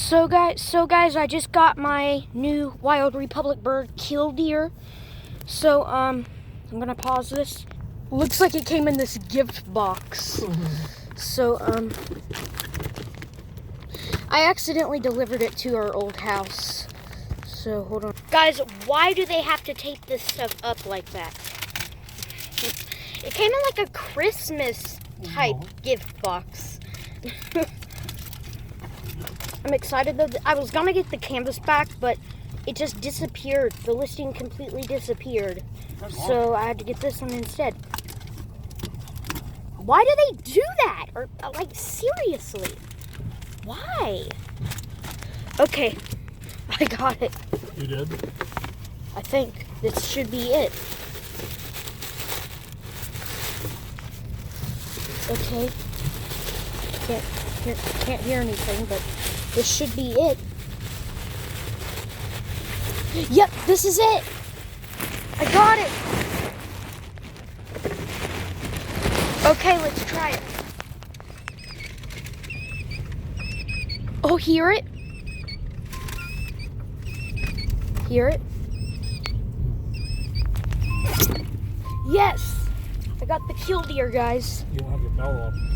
So guys, I just got my new Wild Republic Bird killdeer. So I'm gonna pause this. Looks like it came in this gift box. So I accidentally delivered it to our old house. So hold on. Guys, why do they have to tape this stuff up like that? It came in like a Christmas type gift box. I'm excited though. I was gonna get the canvas back, but it just disappeared. The listing completely disappeared. So I had to get this one instead. Why do they do that? Or like, seriously? Why? Okay, I got it. You did? I think this should be it. Okay. Can't hear anything, but this should be it. Yep, this is it. I got it. Okay, let's try it. Oh, hear it? Hear it? Yes! I got the killdeer, guys. You don't have your bell on.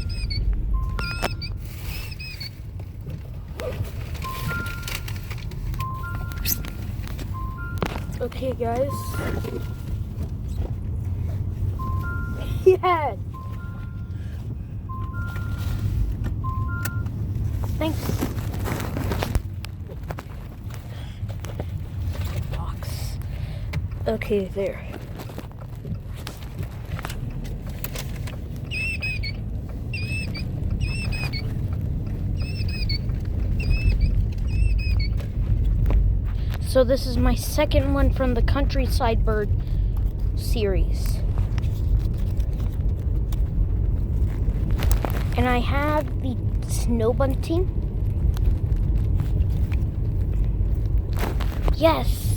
Okay, guys. Yeah! Thanks. Box. Okay, there. So this is my second one from the Countryside Bird series. And I have the snow bunting. Yes.